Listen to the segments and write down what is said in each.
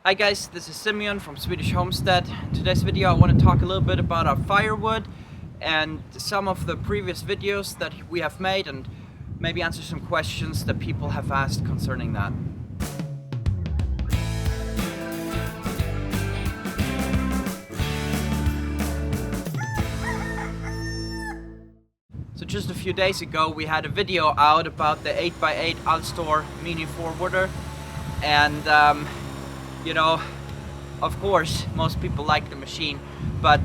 Hi guys, this is Simeon from Swedish Homestead. In today's video I want to talk a little bit about our firewood and some of the previous videos that we have made, and maybe answer some questions that people have asked concerning that. So just a few days ago we had a video out about the 8x8 Alstor mini forwarder, and you know, of course most people like the machine, but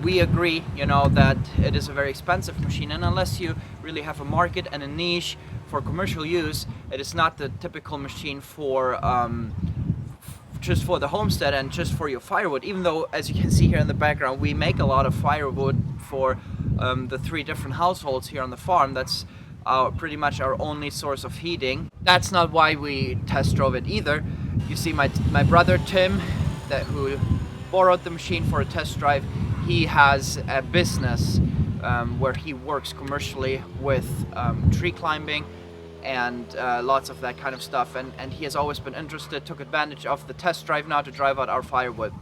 we agree, that it is a very expensive machine, and unless you really have a market and a niche for commercial use, it is not the typical machine for just for the homestead and just for your firewood. Even though, as you can see here in the background, we make a lot of firewood for the 3 different households here on the farm. That's pretty much our only source of heating. That's not why we test drove it either. You see my brother Tim, who borrowed the machine for a test drive, he has a business where he works commercially with tree climbing and lots of that kind of stuff, and he has always been interested, took advantage of the test drive now to drive out our firewood.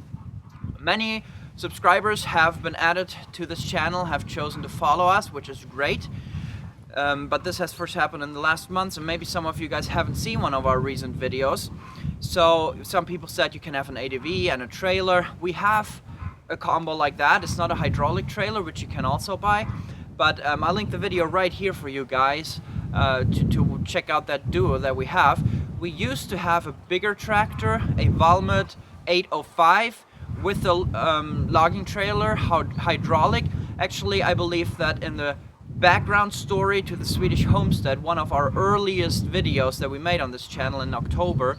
Many subscribers have been added to this channel, have chosen to follow us, which is great. But this has first happened in the last months, and maybe some of you guys haven't seen one of our recent videos. So some people said you can have an ADV and a trailer. We have a combo like that. It's not a hydraulic trailer, which you can also buy, but I'll link the video right here for you guys to check out that duo that we have. We used to have a bigger tractor, a Valmet 805 with a logging trailer, hydraulic. Actually, I believe that in the background story to the Swedish Homestead, one of our earliest videos that we made on this channel in October,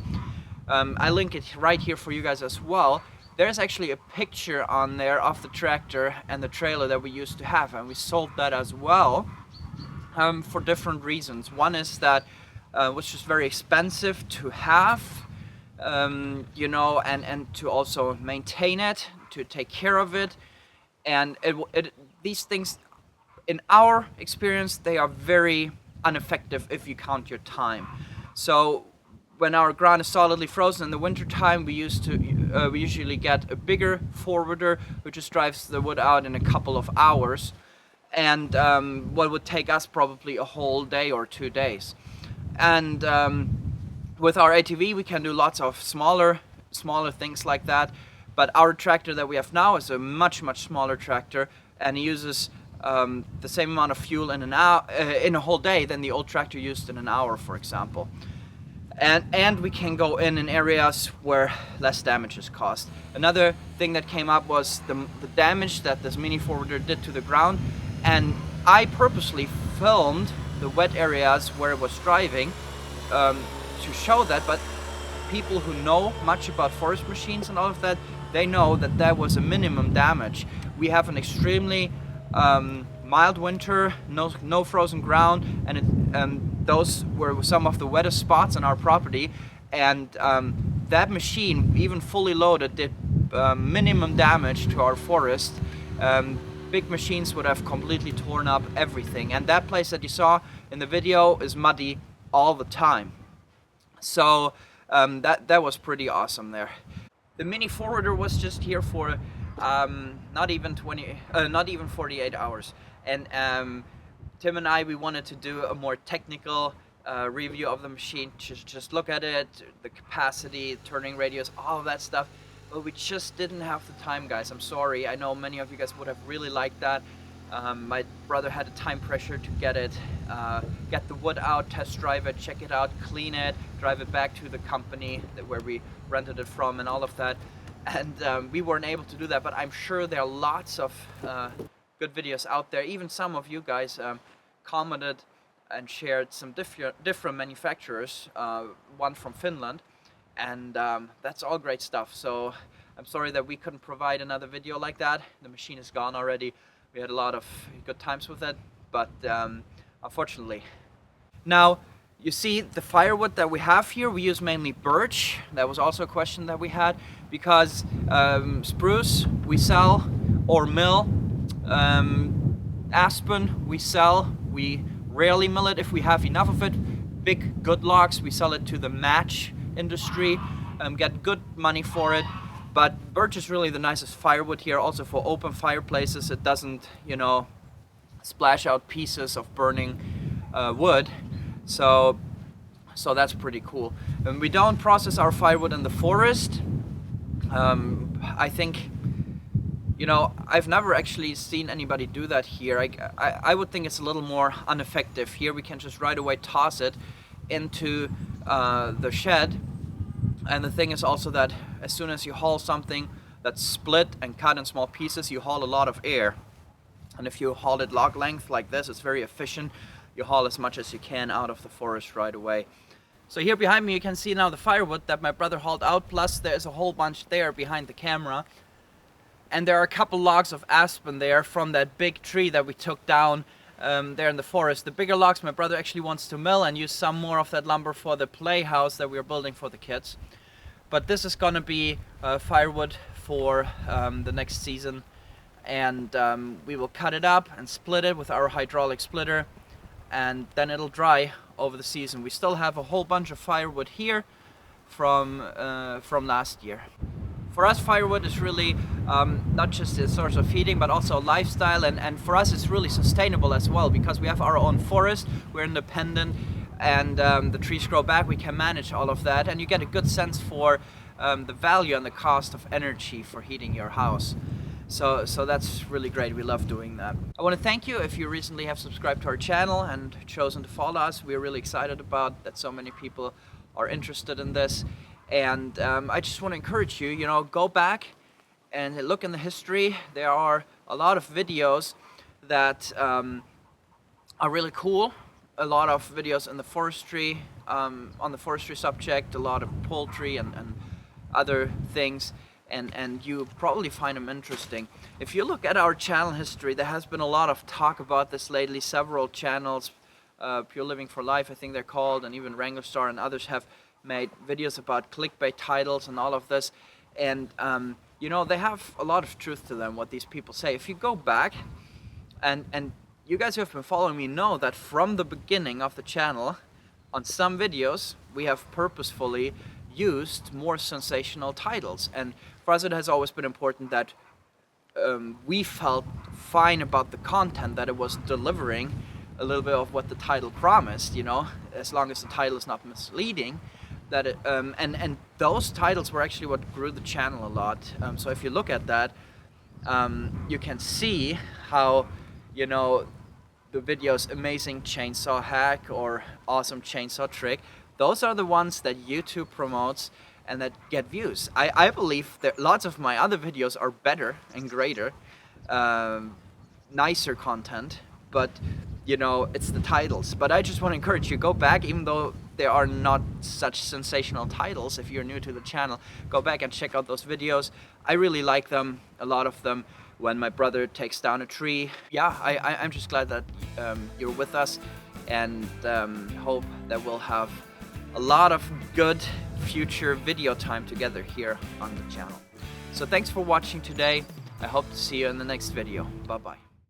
I link it right here for you guys as well. There's actually a picture on there of the tractor and the trailer that we used to have, and we sold that as well for different reasons. One is that it was just very expensive to have, and to also maintain it, to take care of it, and these things, in our experience, they are very ineffective if you count your time. So when our ground is solidly frozen in the winter time, we usually get a bigger forwarder who just drives the wood out in a couple of hours, and what would take us probably a whole day or 2 days. And with our ATV we can do lots of smaller things like that, but our tractor that we have now is a much smaller tractor, and it uses the same amount of fuel in an hour, in a whole day, than the old tractor used in an hour, for example. And we can go in areas where less damage is caused. Another thing that came up was the damage that this mini forwarder did to the ground, and I purposely filmed the wet areas where it was driving to show that. But people who know much about forest machines and all of that, they know that there was a minimum damage. We have an extremely mild winter, no frozen ground, and those were some of the wettest spots on our property, and that machine, even fully loaded, did minimum damage to our forest. Big machines would have completely torn up everything, and that place that you saw in the video is muddy all the time. So that was pretty awesome there. The mini forwarder was just here for not even 48 hours, and Tim and I, we wanted to do a more technical review of the machine, just look at it, the capacity, turning radius, all of that stuff, but we just didn't have the time, guys. I'm sorry. I know many of you guys would have really liked that. My brother had a time pressure to get the wood out, test drive it, check it out, clean it, drive it back to the company where we rented it from, and all of that. And we weren't able to do that, but I'm sure there are lots of good videos out there. Even some of you guys commented and shared some different manufacturers, one from Finland, and that's all great stuff. So I'm sorry that we couldn't provide another video like that. The machine is gone already. We had a lot of good times with it, but unfortunately. Now, you see the firewood that we have here, we use mainly birch. That was also a question that we had, because spruce we sell or mill, aspen we sell. We rarely mill it if we have enough of it. Big good logs, we sell it to the match industry. get good money for it. But birch is really the nicest firewood here, also for open fireplaces. It doesn't, you know, splash out pieces of burning wood. So that's pretty cool. And we don't process our firewood in the forest. I think, you know, I've never actually seen anybody do that here. I would think it's a little more ineffective. Here we can just right away toss it into the shed. And the thing is also that as soon as you haul something that's split and cut in small pieces, you haul a lot of air. And if you haul it log length like this, it's very efficient. You haul as much as you can out of the forest right away. So here behind me you can see now the firewood that my brother hauled out, plus there's a whole bunch there behind the camera. And there are a couple logs of aspen there from that big tree that we took down there in the forest. The bigger logs my brother actually wants to mill and use some more of that lumber for the playhouse that we're building for the kids. But this is gonna be firewood for the next season, and we will cut it up and split it with our hydraulic splitter, and then it'll dry over the season. We still have a whole bunch of firewood here from last year. For us, firewood is really not just a source of feeding, but also a lifestyle, and for us it's really sustainable as well, because we have our own forest, we're independent, and the trees grow back, we can manage all of that, and you get a good sense for the value and the cost of energy for heating your house. So that's really great. We love doing that. I want to thank you if you recently have subscribed to our channel and chosen to follow us. We're really excited about that so many people are interested in this. And I just want to encourage you, you know, go back and look in the history. There are a lot of videos that are really cool. A lot of videos in the forestry, on the forestry subject, a lot of poultry and other things, and you probably find them interesting. If you look at our channel history, there has been a lot of talk about this lately. Several channels, Pure Living for Life I think they're called, and even Wrangler Star and others have made videos about clickbait titles and all of this, and you know, they have a lot of truth to them, what these people say. If you go back, and you guys who have been following me know that from the beginning of the channel, on some videos, we have purposefully used more sensational titles. And for us it has always been important that we felt fine about the content, that it was delivering a little bit of what the title promised, you know, as long as the title is not misleading. That it, and those titles were actually what grew the channel a lot. So if you look at that, you can see how, you know, the videos Amazing Chainsaw Hack or Awesome Chainsaw Trick, those are the ones that YouTube promotes and that get views. I believe that lots of my other videos are better and greater, nicer content, but you know, it's the titles. But I just want to encourage you, go back, even though there are not such sensational titles. If you're new to the channel, go back and check out those videos. I really like them, a lot of them. When my brother takes down a tree. Yeah, I'm just glad that you're with us, and hope that we'll have a lot of good future video time together here on the channel. So thanks for watching today. I hope to see you in the next video. Bye bye.